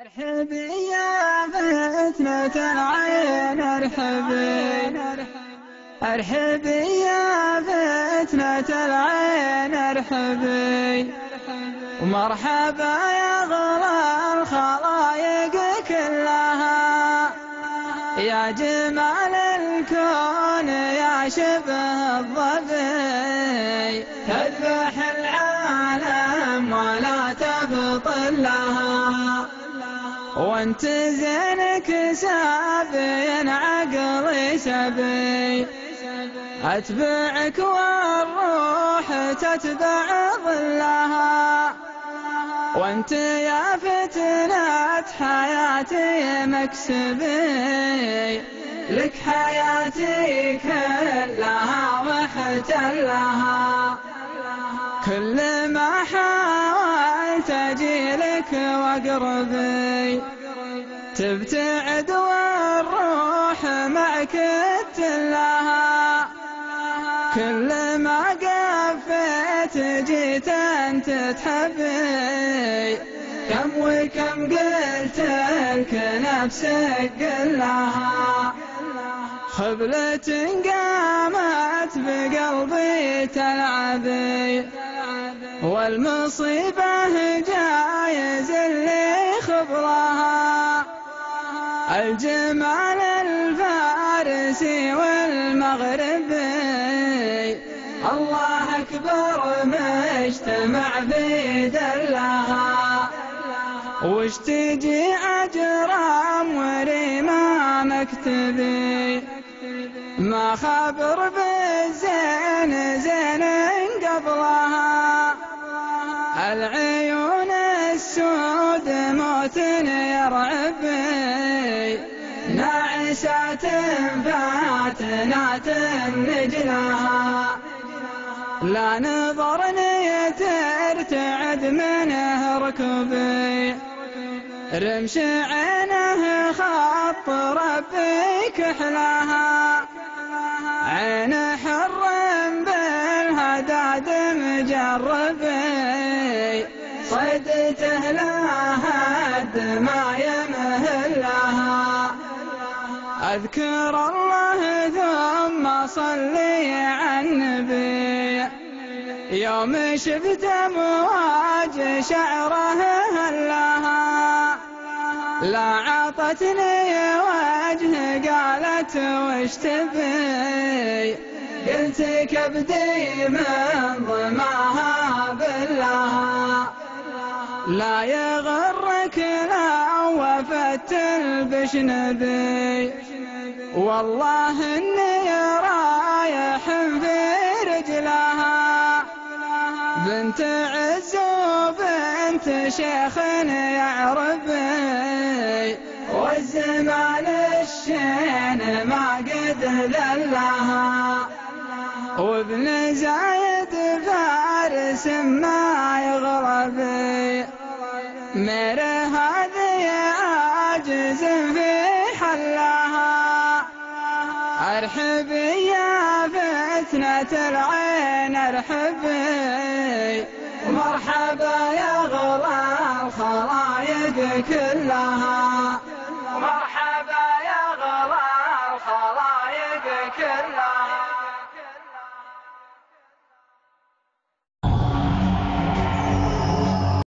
ارحبي يا فتنة العين ارحبي، ارحبي يا فتنة العين ارحبي، ومرحبا يا غلا الخلايق كلها، يا جمال الكون يا شبه الظبي، تذبح العالم ولا تبطل لها، وانت زينك سابي عقلي سبي، اتبعك والروح تتبع ظلها، وانت يا فتنة حياتي مكسبي، لك حياتي كلها واحتلها، كل ما حاولت اجيلك واقربي، تبتعد والروح معك تلها، كل ما قفيت جيت انت تحبي، كم وكم قلت لك نفسك قلها، خبلة قامت بقلبي تلعبي، والمصيبة جايز اللي خبرها، الجمال الفارسي والمغربي، الله أكبر مجتمع في دلها، وش تجي أجرام وريما مكتبي، ما خبر بالزين زين قبلها، العيون السود موت يرعبي، ناعسات فاتنات نجلها، لا نظرني ترتعد منه ركبي، رمش عينه خط ربي كحلها، عين حر بالهداد مجربي، صيدته لهد ما يمهلها، أذكر الله ثم صلي على النبي، يوم شفت أمواج شعره هلها، لا عطتني وجه قالت وش تبي، قلت كبدي من ضماها بالله، لا يغرك لو وفت البشنبي، والله اني رايح في رجلها، بنت عز وبنت شيخ يعربي، والزمان الشين ما قد ذلها، وابن زايد فارس ما يغربي، مير هذه عاجز في حلها، ارحبي يا فتنة العين ارحبي، مرحبا يا غلا الخلايق كلها.